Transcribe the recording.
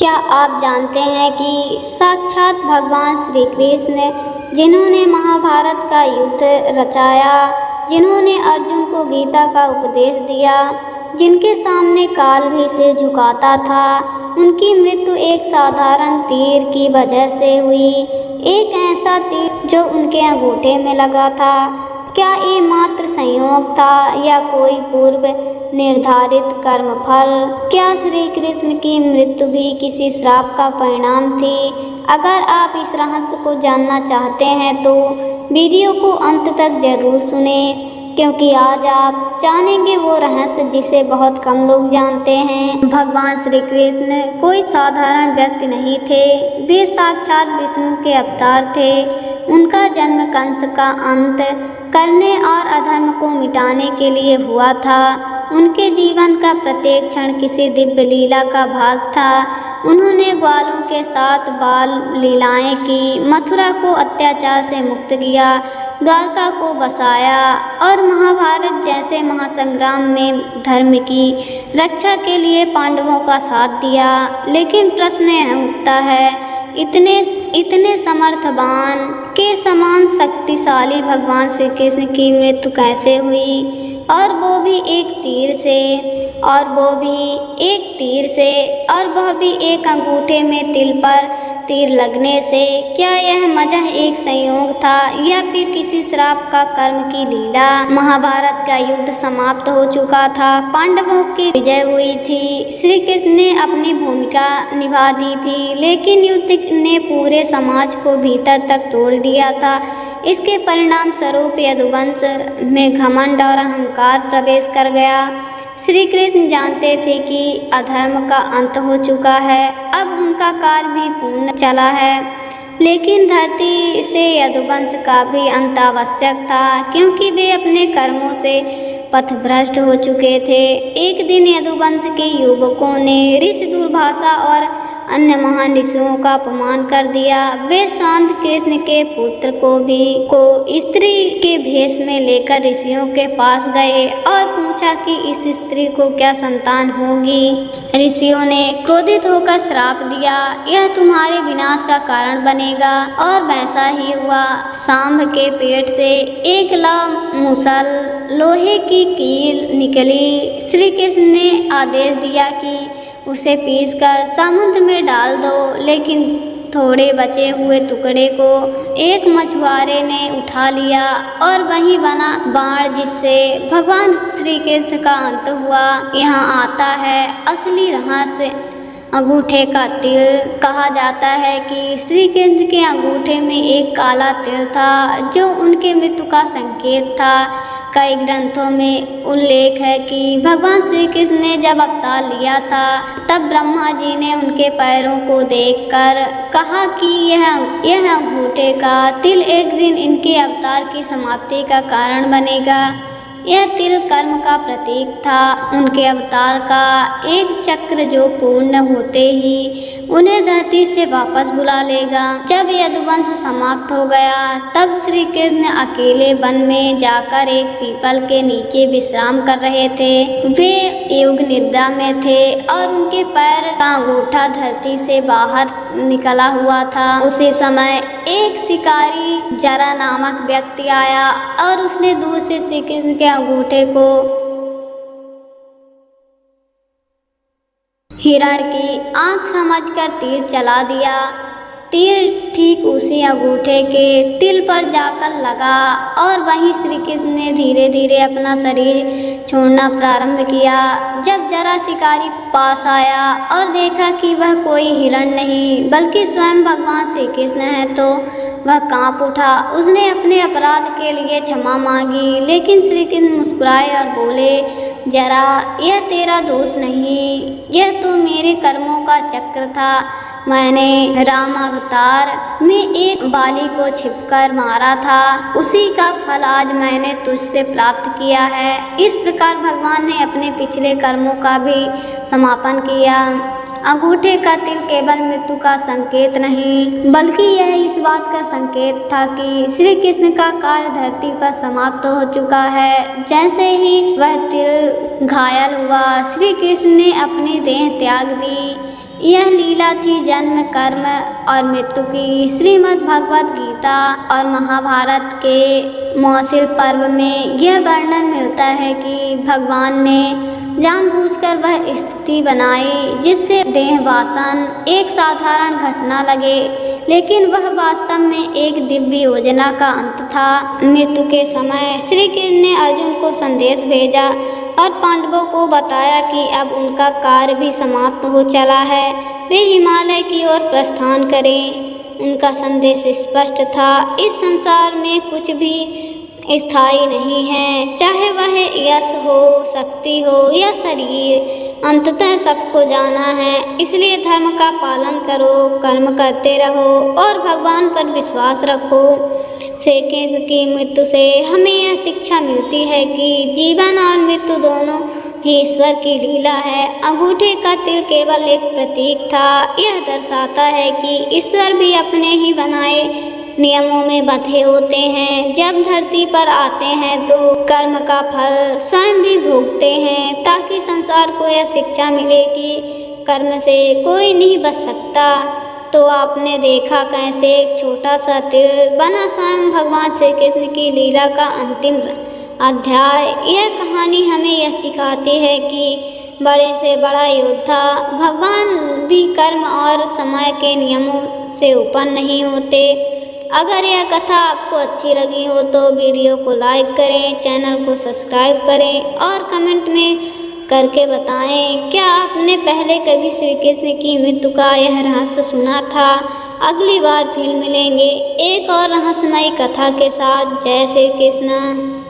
क्या आप जानते हैं कि साक्षात भगवान श्री कृष्ण, जिन्होंने महाभारत का युद्ध रचाया, जिन्होंने अर्जुन को गीता का उपदेश दिया, जिनके सामने काल भी सिर झुकाता था, उनकी मृत्यु एक साधारण तीर की वजह से हुई। एक ऐसा तीर जो उनके अंगूठे में लगा था। क्या ये मात्र संयोग था या कोई पूर्व निर्धारित कर्मफल? क्या श्री कृष्ण की मृत्यु भी किसी श्राप का परिणाम थी? अगर आप इस रहस्य को जानना चाहते हैं तो वीडियो को अंत तक जरूर सुनें, क्योंकि आज आप जानेंगे वो रहस्य जिसे बहुत कम लोग जानते हैं। भगवान श्री कृष्ण कोई साधारण व्यक्ति नहीं थे, वे साक्षात विष्णु के अवतार थे। उनका जन्म कंस का अंत करने और अधर्म को मिटाने के लिए हुआ था। उनके जीवन का प्रत्येक क्षण किसी दिव्य लीला का भाग था। उन्होंने ग्वालों के साथ बाल लीलाएं की, मथुरा को अत्याचार से मुक्त किया, द्वारका को बसाया और महाभारत जैसे महासंग्राम में धर्म की रक्षा के लिए पांडवों का साथ दिया। लेकिन प्रश्न यह उठता है, इतने समर्थवान के समान शक्तिशाली भगवान श्री कृष्ण की मृत्यु कैसे हुई? और वो भी एक तीर से, और वह भी एक अंगूठे में तिल पर तीर लगने से। क्या यह महज एक संयोग था या फिर किसी श्राप का कर्म की लीला? महाभारत का युद्ध समाप्त हो चुका था, पांडवों की विजय हुई थी, श्री कृष्ण ने अपनी भूमिका निभा दी थी, लेकिन युद्ध ने पूरे समाज को भीतर तक तोड़ दिया था। इसके परिणाम स्वरूप यदुवंश में घमंड और अहंकार प्रवेश कर गया। श्री कृष्ण जानते थे कि अधर्म का अंत हो चुका है, अब उनका कार्य भी पूर्ण चला है, लेकिन धरती से यदुवंश का भी अंत आवश्यक था, क्योंकि वे अपने कर्मों से पथभ्रष्ट हो चुके थे। एक दिन यदुवंश के युवकों ने ऋषि दुर्वासा और अन्य महान ऋषियों का अपमान कर दिया। वे शांत कृष्ण के पुत्र को स्त्री के भेष में लेकर ऋषियों के पास गए और पूछा कि इस स्त्री को क्या संतान होगी। ऋषियों ने क्रोधित होकर श्राप दिया, यह तुम्हारे विनाश का कारण बनेगा। और वैसा ही हुआ। सांब के पेट से एक मुसल लोहे की कील निकली। श्री कृष्ण ने आदेश दिया कि उसे पीसकर समुद्र में डाल दो, लेकिन थोड़े बचे हुए टुकड़े को एक मछुआरे ने उठा लिया और वही बना बाण जिससे भगवान श्री कृष्ण का अंत हुआ। यहाँ आता है असली रहस्य, अंगूठे का तिल। कहा जाता है कि श्री कृष्ण के अंगूठे में एक काला तिल था जो उनके मृत्यु का संकेत था। कई ग्रंथों में उल्लेख है कि भगवान श्री कृष्ण ने जब अवतार लिया था तब ब्रह्मा जी ने उनके पैरों को देखकर कहा कि यह अंगूठे का तिल एक दिन इनके अवतार की समाप्ति का कारण बनेगा। यह तिल कर्म का प्रतीक था, उनके अवतार का एक चक्र जो पूर्ण होते ही उन्हें धरती से वापस बुला लेगा। जब यदुवंश समाप्त हो गया तब श्री कृष्ण अकेले वन में जाकर एक पीपल के नीचे विश्राम कर रहे थे। वे योग निद्रा में थे और उनके पैर का अंगूठा धरती से बाहर निकला हुआ था। उसी समय एक शिकारी जरा नामक व्यक्ति आया और उसने दूर से श्री कृष्ण के अंगूठे को हिरण की आंख समझकर तीर चला दिया। तीर ठीक उसी अंगूठे के तिल पर जाकर लगा और वहीं श्री कृष्ण ने धीरे धीरे अपना शरीर छोड़ना प्रारंभ किया। जब जरा शिकारी पास आया और देखा कि वह कोई हिरण नहीं बल्कि स्वयं भगवान श्री कृष्ण है तो वह कांप उठा। उसने अपने अपराध के लिए क्षमा मांगी, लेकिन श्री कृष्ण मुस्कुराए और बोले, जरा यह तेरा दोष नहीं, यह तो मेरे कर्मों का चक्र था। मैंने राम अवतार में एक बाली को छिपकर मारा था, उसी का फल आज मैंने तुझसे प्राप्त किया है। इस प्रकार भगवान ने अपने पिछले कर्मों का भी समापन किया। अंगूठे का तिल केवल मृत्यु का संकेत नहीं बल्कि यह इस बात का संकेत था कि श्री कृष्ण का कार्य धरती पर समाप्त हो चुका है। जैसे ही वह तिल घायल हुआ, श्री कृष्ण ने अपनी देह त्याग दी। यह लीला थी जन्म, कर्म और मृत्यु की। श्रीमद् भगवत गीता और महाभारत के मौसिल पर्व में यह वर्णन मिलता है कि भगवान ने जानबूझकर वह स्थिति बनाई जिससे देहवासन एक साधारण घटना लगे, लेकिन वह वास्तव में एक दिव्य योजना का अंत था। मृत्यु के समय श्री कृष्ण ने अर्जुन को संदेश भेजा और पांडवों को बताया कि अब उनका कार्य भी समाप्त हो चला है, वे हिमालय की ओर प्रस्थान करें। उनका संदेश स्पष्ट था, इस संसार में कुछ भी स्थायी नहीं है, चाहे वह यश हो, शक्ति हो या शरीर, अंततः सबको जाना है। इसलिए धर्म का पालन करो, कर्म करते रहो और भगवान पर विश्वास रखो। श्री कृष्ण की मृत्यु से हमें यह शिक्षा मिलती है कि जीवन और मृत्यु दोनों ही ईश्वर की लीला है। अंगूठे का तिल केवल एक प्रतीक था, यह दर्शाता है कि ईश्वर भी अपने ही बनाए नियमों में बंधे होते हैं। जब धरती पर आते हैं तो कर्म का फल स्वयं भी भोगते हैं, ताकि संसार को यह शिक्षा मिले कि कर्म से कोई नहीं बच सकता। तो आपने देखा कैसे एक छोटा सा तिल बना स्वयं भगवान श्री कृष्ण की लीला का अंतिम अध्याय। यह कहानी हमें यह सिखाती है कि बड़े से बड़ा योद्धा भगवान भी कर्म और समय के नियमों से ऊपर नहीं होते। अगर यह कथा आपको अच्छी लगी हो तो वीडियो को लाइक करें, चैनल को सब्सक्राइब करें और कमेंट में करके बताएं क्या आपने पहले कभी श्री कृष्ण की मृत्यु का यह रहस्य सुना था। अगली बार फिर मिलेंगे एक और रहस्यमयी कथा के साथ। जय श्री कृष्ण।